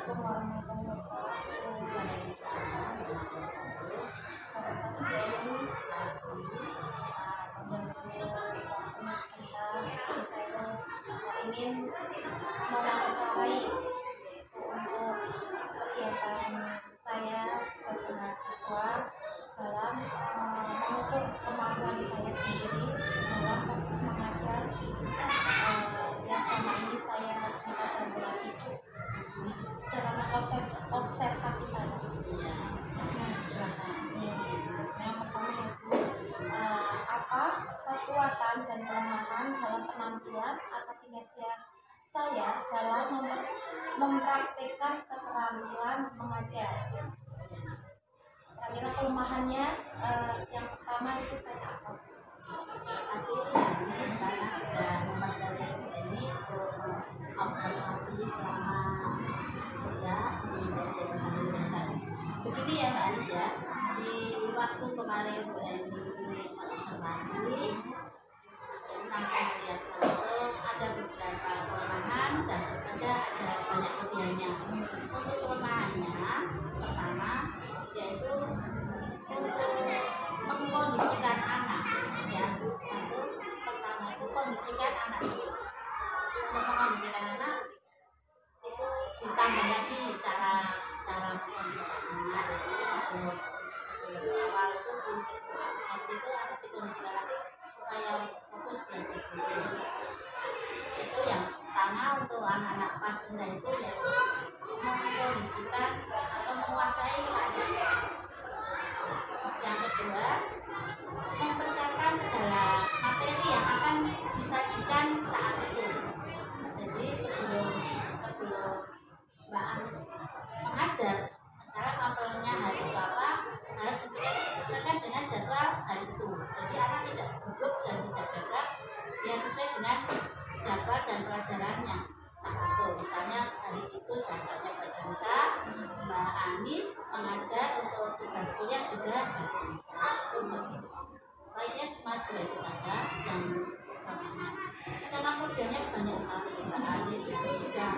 Assalamualaikum warahmatullahi wabarakatuh. Saya ingin mewawancarai untuk kegiatan saya sebagai mahasiswa dalam mengukur kemampuan saya sendiri dalam fokus mengajar yang selama ini saya lakukan dalam observasi saya. Yang pertama yaitu apa kekuatan dan kelemahan dalam penampilan atau kinerja saya dalam mempraktikkan keterampilan mengajar. Kira-kira kelemahannya yang pertama itu saya apa? Hasil ini sekarang sudah mempelajari ini untuk observasi selama di SD Pesantren. Begini ya Mbak Anis ya, di waktu kemarin Bu Eni observasi, langsung melihat langsung ada beberapa kelemahan dan tentu saja ada banyak kelebihannya. Untuk kelemahannya, pertama yaitu untuk mengkondisikan anak ya. Satu, pertama itu kondisikan anak dulu. Untuk mengkondisikan anak itu ditambah lagi cara mengkondisikan anak. Itu sebelum awal itu di sesi itu harus dikondisikan lagi supaya fokus belajar dulu. Itu yang pertama untuk anak-anak kelas rendah itu yaitu mengkondisikan atau menguasai keadaan kelas. Yang kedua, mempersiapkan segala materi yang akan disajikan saat itu. Jadi sebelum Mbak Anis mengajar, misalnya pampelnya hari itu apa, harus disesuaikan dengan jadwal hari itu. Jadi anak tidak gugup dan tidak gagap, ya sesuai dengan jadwal dan pelajarannya saat itu. Misalnya hari itu jadwalnya bahasa Indonesia, Mbak Anis mengajar untuk tugas kuliah juga bahasa Indonesia. Itu begitu. Lainnya cuma dua itu saja yang utamanya. Karena kelebihannya banyak sekali. Mbak Anis itu sudah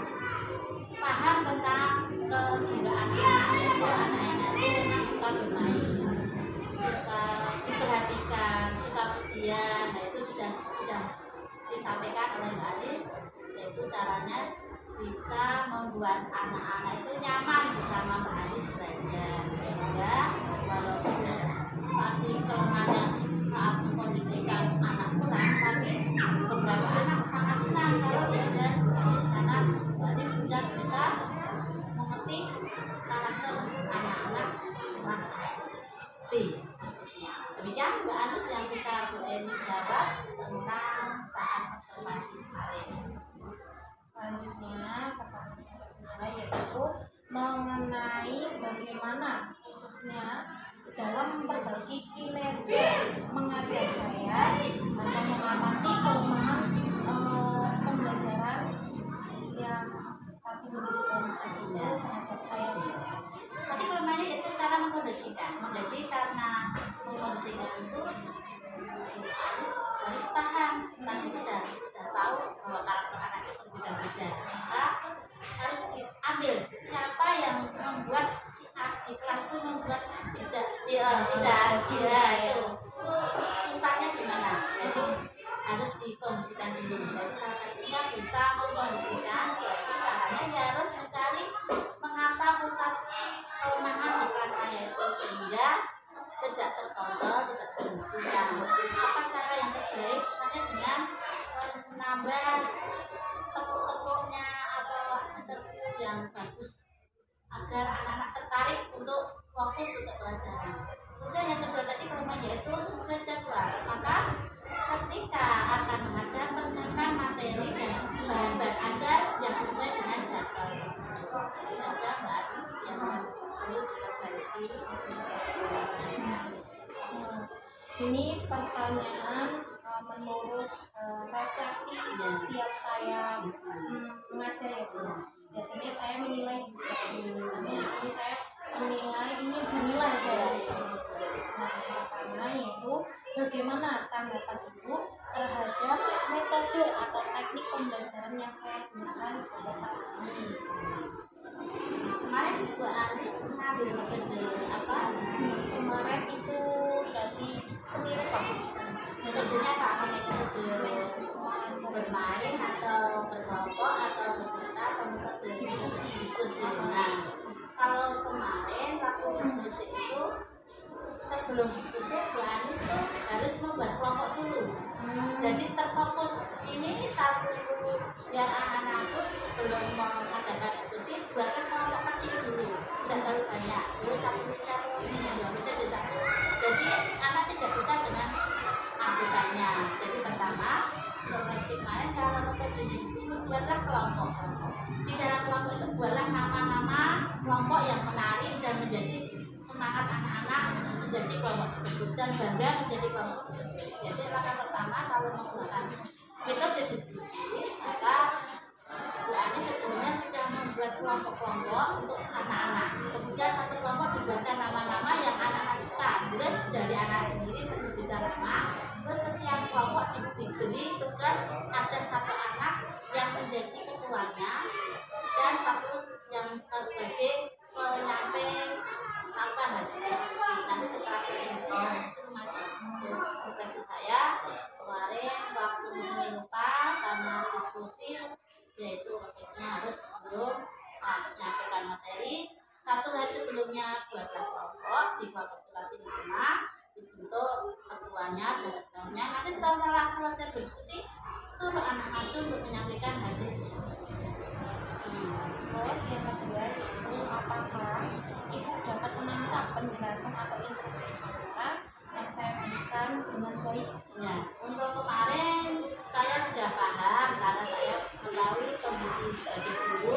paham tentang kejiwaan anak, yaitu anak-anak itu suka bermain, suka diperhatikan, suka pujian. Nah itu sudah disampaikan oleh Mbak Anis, yaitu caranya bisa membuat anak-anak itu nyaman bersama Mbak Anis belajar, sehingga walaupun tadi kelemahannya saat mengkondisikan anak kurang, tapi beberapa anak sangat senang kalau diajar Mbak Anis karena Mbak Anis sudah bisa mengerti karakter anak-anak kelas B. Demikian Mbak Anis yang bisa Bu Eni jawab tentang saat observasi kemarin. Selanjutnya pertanyaan kedua yaitu mengenai bagaimana khususnya dalam memperbaiki kinerja mengajar saya atau mengatasi kelemahan pembelajaran yang tadi menjadi kelemahan itu terhadap saya. Tadi kelemahannya itu cara mengkondisikan. Jadi karena mengkondisikan itu harus paham. Tadi sudah tahu bahwa karakter anak itu berbeda-beda. Maka harus diambil siapa yang membuat si A di kelas itu membuat tidak itu pusatnya di mana. Jadi harus dikondisikan dulu. Jadi salah satunya bisa mengkondisikan. Berarti caranya ya harus mencari mengapa pusat kelemahan di kelas saya itu sehingga tidak terkontrol, tidak terkondisikan. Apa cara yang terbaik? Misalnya dengan menambah tepuk-tepuknya atau interview yang bagus agar anak-anak tertarik untuk fokus untuk pelajaran. Kemudian yang kedua tadi kelemahan yaitu sesuai jadwal. Maka ketika akan mengajar persiapkan materi dan bahan-bahan ajar yang sesuai dengan jadwal. Itu saja Mbak Anis yang perlu diperbaiki. Ini pertanyaan menurut refleksi setiap saya mengajar ya Bu. Biasanya saya menilai di sini saya menilai ini dinilai dari nah pertama yaitu bagaimana tanggapan Ibu terhadap metode atau teknik pembelajaran yang saya gunakan pada saat ini. ambil metode apa kemarin itu berarti seni rupa. Metodenya apa? Metode bermain atau berkelompok atau bercerita atau metode diskusi. Nah, kalau kemarin waktu diskusi itu sebelum diskusi Bu Anis tuh harus membuat kelompok dulu. Jadi terfokus ini satu biar anak-anak tuh sebelum mengadakan diskusi buatkan kelompok kecil dulu, tidak terlalu banyak. Dulu satu meja, dua meja di satu. Jadi anak tidak bisa dengan anggotanya. Jadi pertama refleksi kemarin kalau metodenya diskusi buatlah kelompok. Di dalam kelompok itu buatlah nama-nama kelompok yang menarik dan menjadi semangat anak-anak menjadi kelompok tersebut dan bangga menjadi kelompok tersebut. Jadi langkah pertama kalau menggunakan metode diskusi, maka Bu Ani sebelumnya sudah membuat kelompok-kelompok untuk anak-anak. Kemudian satu kelompok dibuatkan nama-nama yang anak-anak suka. Kemudian dari anak sendiri menunjukkan nama. Terus setiap kelompok diberi tugas ada satu anak yang menjadi ketuanya dan satu yang sebagai penyampaian apa hasil diskusi. Nanti setelah selesai diskusi nanti suruh maju. Refleksi saya kemarin waktu musim lupa karena diskusi yaitu refleksinya harus sebelum menyampaikan materi. Satu hari sebelumnya buatlah kelompok, dikapitulasi nama, dibentuk ketuanya dan setelahnya. Nanti setelah selesai berdiskusi suruh anak maju untuk menyampaikan hasil diskusi. Terus yang kedua itu apakah ibu dapat menangkap penjelasan atau instruksi saya yang saya berikan dengan baik? Ya, untuk kemarin saya sudah paham karena saya mengetahui kondisi sebagai guru.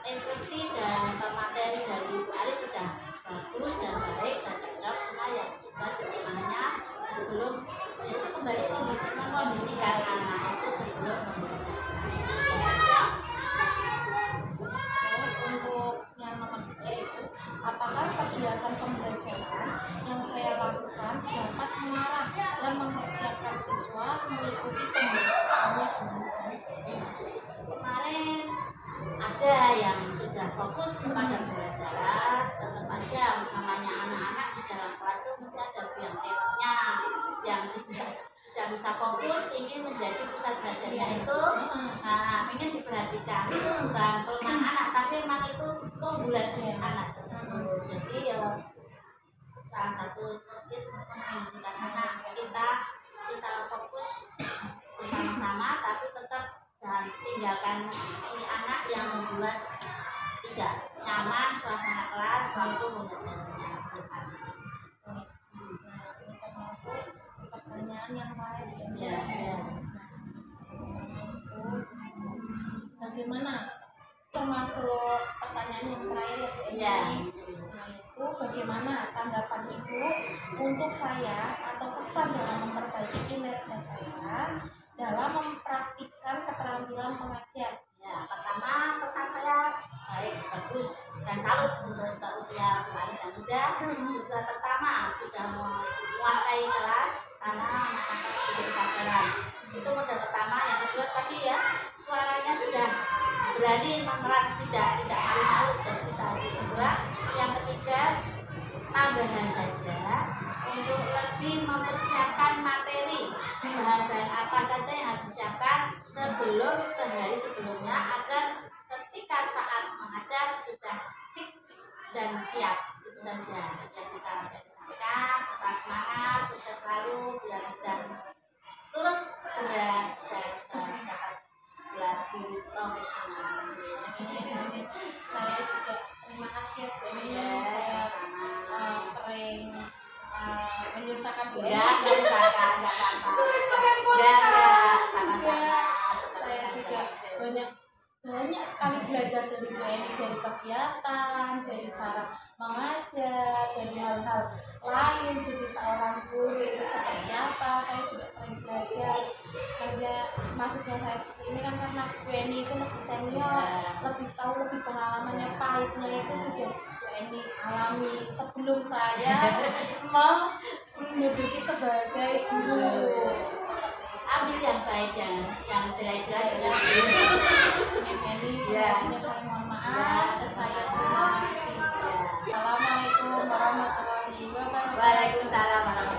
Instruksi dan materi dari Ibu Aris sudah bagus dan baik dan cocok, cuma yang juga bagaimana sebelum itu kembali mengkondisikan anak itu sebelum membelajar. Terus untuk yang nomor 3 itu apakah kegiatan pembelajaran yang saya lakukan dapat mengarah dan mempersiapkan siswa mengikuti pembelajarannya dengan baik? Kemarin ada yang sudah fokus kepada pembelajaran, tetap aja namanya anak-anak di dalam kelas itu mesti ada yang teloknya yang tidak bisa fokus ingin menjadi pusat perhatiannya itu. Nah, ingin diperhatikan itu bukan kelemahan anak tapi memang itu keunggulan anak tersebut. Jadi salah satu tips mengkondisikan anak kita fokus bersama-sama tapi tetap jangan tinggalkan si anak yang membuat tidak nyaman suasana kelas waktu pembelajarannya habis. Ini termasuk pertanyaan yang lain. Ya. Bagaimana? Termasuk pertanyaan yang terakhir ya Bu Eni. Ya. Nah, itu bagaimana tanggapan Ibu untuk saya atau pesan dalam memperbaiki kinerja saya dalam mempraktikkan keterampilan mengajar? Ya, pertama pesan saya baik, bagus dan salut untuk seusia pemain yang muda. Juga pertama sudah menguasai kelas karena anak-anak tidak kesadaran. Itu modal pertama. Yang kedua tadi ya suaranya sudah berani memeras tidak malu-malu dan bisa. Kedua, yang ketiga tambahan saja untuk lebih mempersiapkan materi bahan-bahan apa saja yang harus disiapkan sehari sebelumnya agar ketika saat mengajar sudah fit dan siap. Itu saja yang bisa saya sampaikan. Tetap semangat, sukses selalu biar dan lulus segera dan bisa dapat gelar guru profesional. Saya juga terima kasih ya Bu Eni. Ya, Saya sama-sama. sering menyusahkan Bu Eni. Ya, nggak usahakan, nggak apa-apa. Ya, sama-sama. Saya juga banyak sekali belajar dari Bu Eni, dari kegiatan, dari cara mengajar, dari hal-hal lain. Jadi seorang guru itu seperti apa, saya juga sering belajar. Karena maksudnya saya seperti ini kan karena Bu Eni itu lebih senior, lebih tahu, lebih pengalamannya pahitnya itu sudah Bu Eni alami sebelum saya mau menduduki sebagai guru. Ambil yang baik, yang jelek-jelek jangan Ini Meli, Ya. saya mohon maaf dan saya terima kasih. Ya. Waalaikumsalam warahmatullahi